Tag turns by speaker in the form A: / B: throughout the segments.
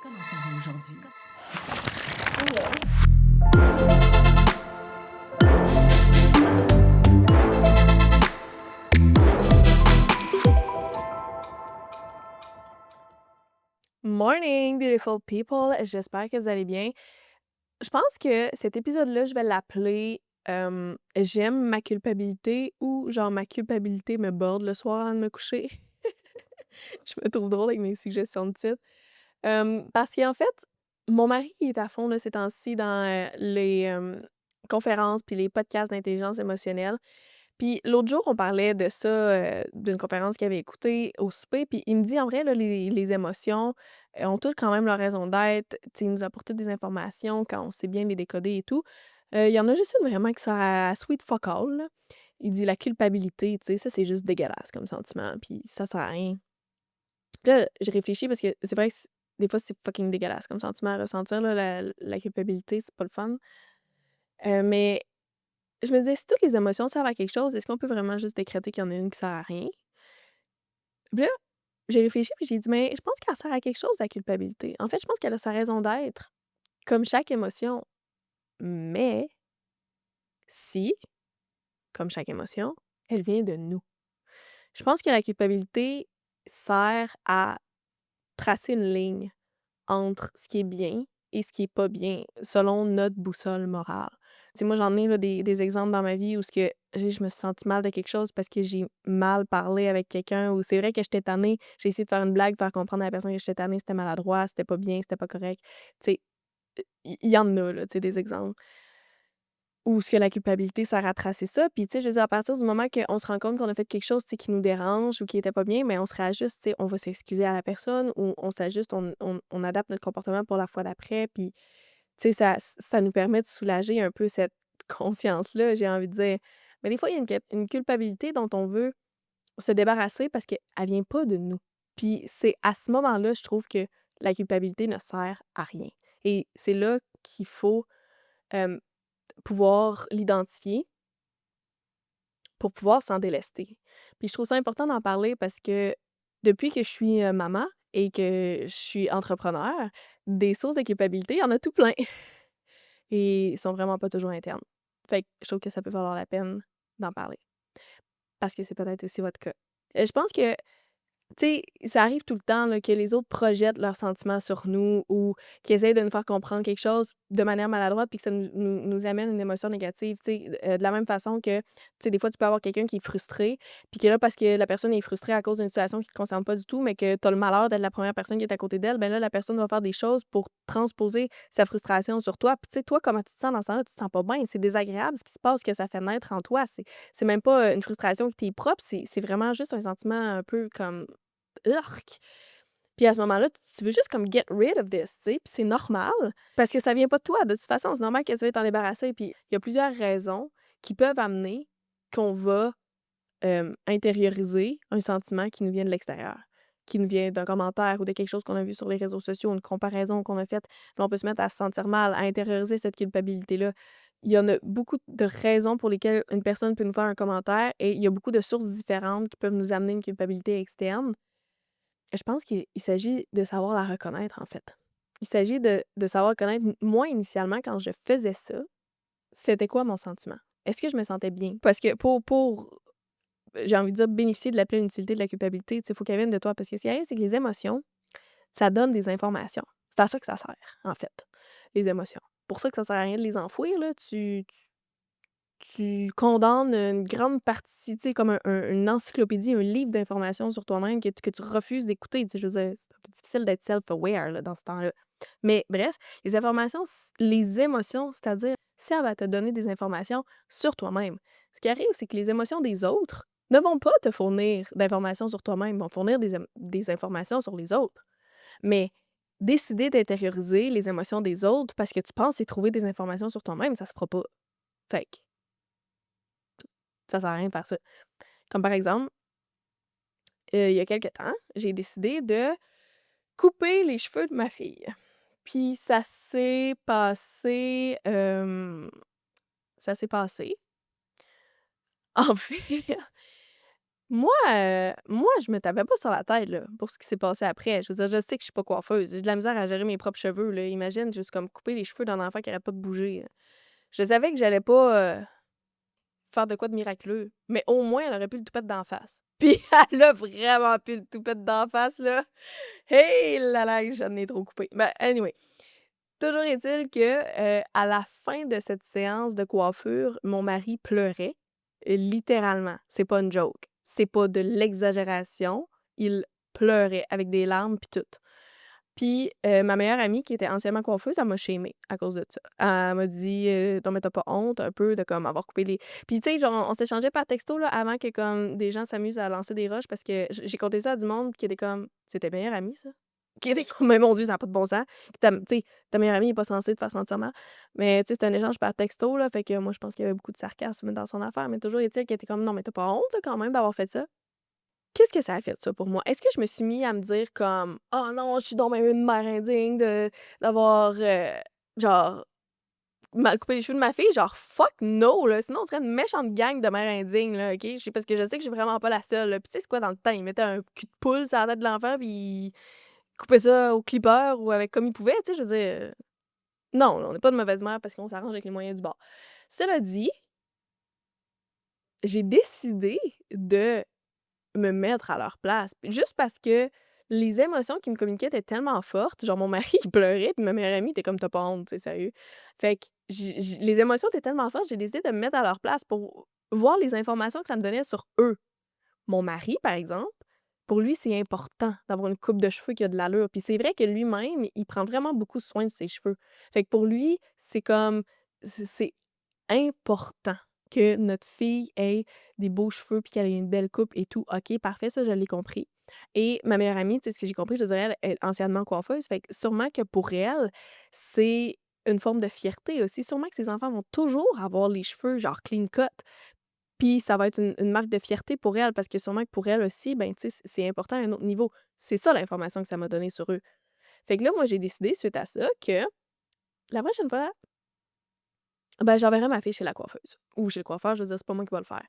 A: Comment ça va aujourd'hui?
B: Morning, beautiful people. J'espère que vous allez bien. Je pense que cet épisode-là, je vais l'appeler J'aime ma culpabilité ou genre ma culpabilité me borde le soir avant de me coucher. Je me trouve drôle avec mes suggestions de titre. Parce qu'en fait, mon mari il est à fond là, ces temps-ci dans les conférences puis les podcasts d'intelligence émotionnelle. Puis l'autre jour, on parlait de ça, d'une conférence qu'il avait écoutée au souper, puis il me dit: «En vrai, là, les émotions, ont toutes quand même leur raison d'être. Tu sais, ils nous apportent toutes des informations quand on sait bien les décoder et tout. Il y en a juste une vraiment que ça sweet fuck all, là». Il dit: «La culpabilité, tu sais, ça, c'est juste dégueulasse comme sentiment, puis ça sert à rien». Puis là, j'ai réfléchi parce que c'est vrai que des fois, c'est fucking dégueulasse comme sentiment à ressentir, là, la culpabilité, c'est pas le fun. Mais je me disais: «Si toutes les émotions servent à quelque chose, est-ce qu'on peut vraiment juste décréter qu'il y en a une qui sert à rien?» Puis là, j'ai réfléchi puis j'ai dit: «Mais je pense qu'elle sert à quelque chose, la culpabilité. En fait, je pense qu'elle a sa raison d'être, comme chaque émotion. Mais si, comme chaque émotion, elle vient de nous». Je pense que la culpabilité sert à tracer une ligne entre ce qui est bien et ce qui est pas bien, selon notre boussole morale. Tu sais, moi, j'en ai là, des exemples dans ma vie où ce que je me suis sentie mal de quelque chose parce que j'ai mal parlé avec quelqu'un ou c'est vrai que j'étais tannée, j'ai essayé de faire une blague, faire comprendre à la personne que j'étais tannée, c'était maladroit, c'était pas bien, c'était pas correct. Tu sais, il y en a là, tu sais, des exemples. Ou ce que la culpabilité sert à tracer ça. Puis, tu sais, je veux dire, à partir du moment qu'on se rend compte qu'on a fait quelque chose, tu sais, qui nous dérange ou qui était pas bien, mais on se réajuste, tu sais, on va s'excuser à la personne ou on s'ajuste, on adapte notre comportement pour la fois d'après. Puis, tu sais, ça nous permet de soulager un peu cette conscience-là, j'ai envie de dire. Mais des fois, il y a une culpabilité dont on veut se débarrasser parce qu'elle vient pas de nous. Puis, c'est à ce moment-là, je trouve que la culpabilité ne sert à rien. Et c'est là qu'il faut euh, pouvoir l'identifier pour pouvoir s'en délester. Puis je trouve ça important d'en parler parce que depuis que je suis, maman et que je suis entrepreneur, des sources de culpabilité, il y en a tout plein et ils sont vraiment pas toujours internes. Fait que je trouve que ça peut valoir la peine d'en parler parce que c'est peut-être aussi votre cas. Je pense que tu sais, ça arrive tout le temps là, que les autres projettent leurs sentiments sur nous ou qu'ils essayent de nous faire comprendre quelque chose de manière maladroite puis que ça nous amène une émotion négative. Tu sais, de la même façon que, tu sais, des fois, tu peux avoir quelqu'un qui est frustré puis que là, parce que la personne est frustrée à cause d'une situation qui ne te concerne pas du tout, mais que tu as le malheur d'être la première personne qui est à côté d'elle, ben là, la personne va faire des choses pour transposer sa frustration sur toi. Puis, tu sais, toi, comment tu te sens dans ce temps-là? Tu te sens pas bien. C'est désagréable ce qui se passe, que ça fait naître en toi. C'est même pas une frustration qui t'est propre, c'est vraiment juste un sentiment un peu comme Urk! Puis à ce moment-là, tu veux juste comme get rid of this, tu sais, puis c'est normal parce que ça vient pas de toi. De toute façon, c'est normal que tu veuilles t'en débarrasser. Puis il y a plusieurs raisons qui peuvent amener qu'on va, intérioriser un sentiment qui nous vient de l'extérieur, qui nous vient d'un commentaire ou de quelque chose qu'on a vu sur les réseaux sociaux, une comparaison qu'on a faite. Là, on peut se mettre à se sentir mal, à intérioriser cette culpabilité-là. Il y en a beaucoup de raisons pour lesquelles une personne peut nous faire un commentaire et il y a beaucoup de sources différentes qui peuvent nous amener une culpabilité externe. Je pense qu'il s'agit de savoir la reconnaître, en fait. Il s'agit de savoir reconnaître moi, initialement, quand je faisais ça, c'était quoi mon sentiment? Est-ce que je me sentais bien? Parce que pour j'ai envie de dire, bénéficier de la pleine utilité de la culpabilité, tu sais, il faut qu'elle vienne de toi. Parce que ce qui arrive, c'est que les émotions, ça donne des informations. C'est à ça que ça sert, en fait, les émotions. Pour ça que ça sert à rien de les enfouir, là. Tu condamnes une grande partie, tu sais, comme une encyclopédie, un livre d'informations sur toi-même que tu refuses d'écouter, tu sais, je veux dire, c'est un peu difficile d'être self-aware, là, dans ce temps-là. Mais bref, les informations, les émotions, c'est-à-dire servent à te donner des informations sur toi-même. Ce qui arrive, c'est que les émotions des autres ne vont pas te fournir d'informations sur toi-même, vont fournir des informations sur les autres. Mais décider d'intérioriser les émotions des autres parce que tu penses y trouver des informations sur toi-même, ça se fera pas. Fait que ça sert à rien de faire ça. Comme par exemple, il y a quelque temps, j'ai décidé de couper les cheveux de ma fille. Puis ça s'est passé. En fait, Moi, je me tapais pas sur la tête, là, pour ce qui s'est passé après. Je veux dire, je sais que je suis pas coiffeuse. J'ai de la misère à gérer mes propres cheveux, là. Imagine juste comme couper les cheveux d'un enfant qui arrête pas de bouger, là. Je savais que j'allais pas, faire de quoi de miraculeux, mais au moins, elle aurait pu le toupette d'en face. Puis elle a vraiment pu le toupette d'en face, là. Hey là là, j'en ai trop coupé. Ben, anyway, toujours est-il que, à la fin de cette séance de coiffure, mon mari pleurait, littéralement. C'est pas une joke. C'est pas de l'exagération. Il pleurait avec des larmes puis tout. Puis, ma meilleure amie qui était anciennement coiffeuse, elle m'a shamée à cause de ça. Elle m'a dit: «Non mais tu pas honte un peu de comme avoir coupé les» puis tu sais, genre, on s'échangeait par texto là avant que comme des gens s'amusent à lancer des roches parce que j'ai conté ça à du monde qui était comme: «C'est ta meilleure amie ça?» Qui était comme: «Mais mon Dieu, ça a pas de bon sens». Tu sais, ta meilleure amie est pas censée te faire sentir mal. Mais tu sais, c'est un échange par texto là, fait que moi je pense qu'il y avait beaucoup de sarcasme dans son affaire, mais toujours est-il qu'elle était comme: «Non mais tu pas honte là, quand même d'avoir fait ça?» Qu'est-ce que ça a fait ça pour moi? Est-ce que je me suis mis à me dire comme: «Oh non, je suis donc ben une mère indigne d'avoir, genre, mal coupé les cheveux de ma fille?» Genre fuck no, là, sinon on serait une méchante gang de mères indignes, là, OK? Parce que je sais que je suis vraiment pas la seule, là. Puis tu sais, c'est quoi dans le temps? Ils mettaient un cul de poule sur la tête de l'enfant puis ils coupaient ça au clipper ou avec comme ils pouvaient, tu sais, je veux dire, non, là, on n'est pas de mauvaise mère parce qu'on s'arrange avec les moyens du bord. Cela dit, j'ai décidé de me mettre à leur place. Puis juste parce que les émotions qu'ils me communiquaient étaient tellement fortes, genre mon mari il pleurait, puis ma meilleure amie était comme: «Tu pas honte, tu sais, sérieux?» Fait que j'ai les émotions étaient tellement fortes, j'ai décidé de me mettre à leur place pour voir les informations que ça me donnait sur eux. Mon mari, par exemple, pour lui, c'est important d'avoir une coupe de cheveux qui a de l'allure. Puis c'est vrai que lui-même, il prend vraiment beaucoup soin de ses cheveux. Fait que pour lui, c'est comme c'est important que notre fille ait des beaux cheveux puis qu'elle ait une belle coupe et tout. OK, parfait, ça, je l'ai compris. Et ma meilleure amie, tu sais, ce que j'ai compris, je dirais, elle est anciennement coiffeuse. Fait que sûrement que pour elle, c'est une forme de fierté aussi. Sûrement que ses enfants vont toujours avoir les cheveux genre clean cut. Puis ça va être une marque de fierté pour elle parce que sûrement que pour elle aussi, ben, tu sais, c'est important à un autre niveau. C'est ça l'information que ça m'a donnée sur eux. Fait que là, moi, j'ai décidé suite à ça que la prochaine fois, ben, j'enverrai ma fille chez la coiffeuse ou chez le coiffeur, je veux dire, c'est pas moi qui va le faire.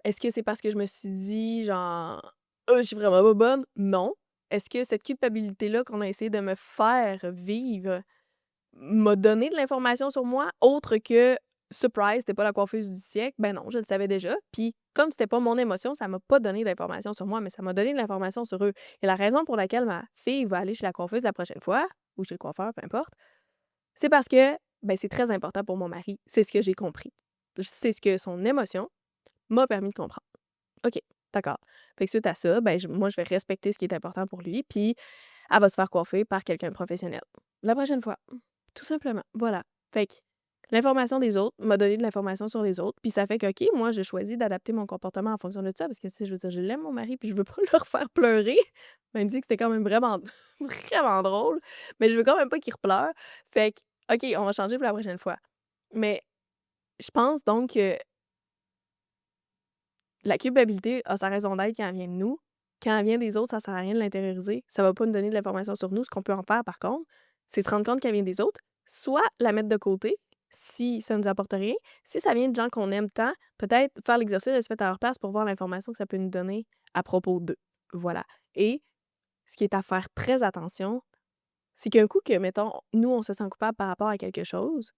B: Est-ce que c'est parce que je me suis dit genre: je suis vraiment pas bonne?» Non. Est-ce que cette culpabilité-là qu'on a essayé de me faire vivre m'a donné de l'information sur moi autre que surprise, tu pas la coiffeuse du siècle? Ben non, je le savais déjà. Puis comme c'était pas mon émotion, ça m'a pas donné d'informations sur moi, mais ça m'a donné de l'information sur eux. Et la raison pour laquelle ma fille va aller chez la coiffeuse la prochaine fois, ou chez le coiffeur, peu importe, c'est parce que, ben, c'est très important pour mon mari. C'est ce que j'ai compris. C'est ce que son émotion m'a permis de comprendre. OK, d'accord. Fait que suite à ça, ben, moi, je vais respecter ce qui est important pour lui, puis elle va se faire coiffer par quelqu'un de professionnel. La prochaine fois, tout simplement. Voilà. Fait que l'information des autres m'a donné de l'information sur les autres, puis ça fait que, OK, moi, j'ai choisi d'adapter mon comportement en fonction de ça parce que, tu sais, je veux dire, je l'aime, mon mari, puis je veux pas le refaire pleurer. Elle me dit que c'était quand même vraiment, vraiment drôle, mais je veux quand même pas qu'il repleure. Fait que, OK, on va changer pour la prochaine fois. Mais je pense donc que la culpabilité a sa raison d'être quand elle vient de nous. Quand elle vient des autres, ça sert à rien de l'intérioriser. Ça va pas nous donner de l'information sur nous. Ce qu'on peut en faire, par contre, c'est se rendre compte qu'elle vient des autres, soit la mettre de côté si ça nous apporte rien. Si ça vient de gens qu'on aime tant, peut-être faire l'exercice de se mettre à leur place pour voir l'information que ça peut nous donner à propos d'eux. Voilà. Et ce qui est à faire très attention, c'est qu'un coup que, mettons, nous, on se sent coupable par rapport à quelque chose,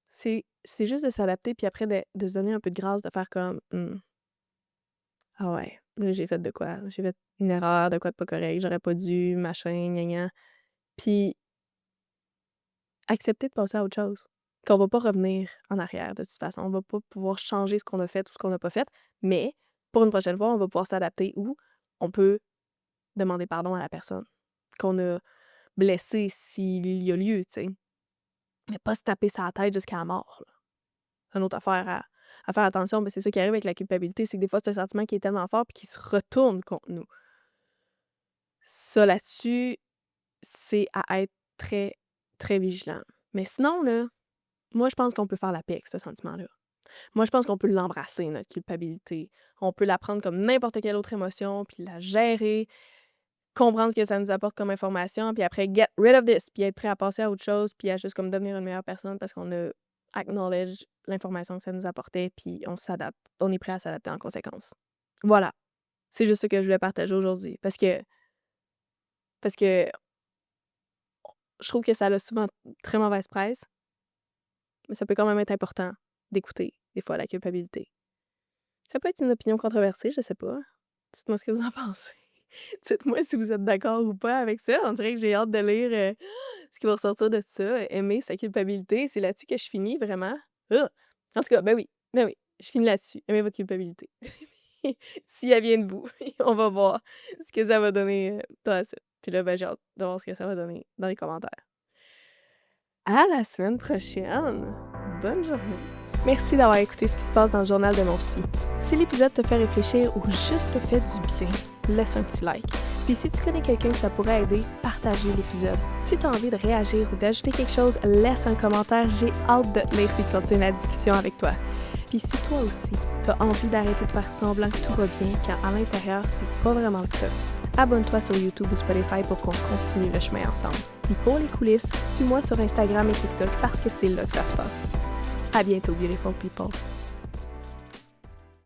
B: c'est juste de s'adapter puis après de se donner un peu de grâce, de faire comme ah ouais, là, j'ai fait de quoi? J'ai fait une erreur, de quoi de pas correct, j'aurais pas dû, machin, gna gna. Puis accepter de passer à autre chose. Qu'on va pas revenir en arrière de toute façon. On va pas pouvoir changer ce qu'on a fait ou ce qu'on n'a pas fait, mais pour une prochaine fois, on va pouvoir s'adapter ou on peut demander pardon à la personne qu'on a blessée s'il y a lieu, tu sais. Mais pas se taper sa tête jusqu'à la mort, là. C'est une autre affaire à faire attention, mais c'est ça qui arrive avec la culpabilité, c'est que des fois, c'est un sentiment qui est tellement fort puis qui se retourne contre nous. Ça, là-dessus, c'est à être très, très vigilant. Mais sinon, là, moi, je pense qu'on peut faire la paix avec ce sentiment-là. Moi, je pense qu'on peut l'embrasser, notre culpabilité. On peut la prendre comme n'importe quelle autre émotion, puis la gérer, comprendre ce que ça nous apporte comme information, puis après, get rid of this, puis être prêt à passer à autre chose, puis à juste comme devenir une meilleure personne parce qu'on a acknowledge l'information que ça nous apportait, puis on s'adapte. On est prêt à s'adapter en conséquence. Voilà, c'est juste ça que je voulais partager aujourd'hui parce que je trouve que ça a souvent très mauvaise presse, mais ça peut quand même être important d'écouter, des fois, la culpabilité. Ça peut être une opinion controversée, je sais pas. Dites-moi ce que vous en pensez. Dites-moi si vous êtes d'accord ou pas avec ça. On dirait que j'ai hâte de lire, ce qui va ressortir de ça. Aimer sa culpabilité, c'est là-dessus que je finis vraiment. Ah! En tout cas, ben oui, je finis là-dessus. Aimez votre culpabilité. Si elle vient de vous, on va voir ce que ça va donner, dans ça. Puis là, ben, j'ai hâte de voir ce que ça va donner dans les commentaires. À la semaine prochaine! Bonne journée! Merci d'avoir écouté ce qui se passe dans le journal de mon psy. Si l'épisode te fait réfléchir ou juste te fait du bien, laisse un petit like. Puis si tu connais quelqu'un que ça pourrait aider, partage l'épisode. Si tu as envie de réagir ou d'ajouter quelque chose, laisse un commentaire. J'ai hâte de te lire et de continuer la discussion avec toi. Puis si toi aussi, tu as envie d'arrêter de faire semblant que tout va bien quand à l'intérieur, c'est pas vraiment le cas, abonne-toi sur YouTube ou Spotify pour qu'on continue le chemin ensemble. Puis pour les coulisses, suis-moi sur Instagram et TikTok parce que c'est là que ça se passe. À bientôt, beautiful people!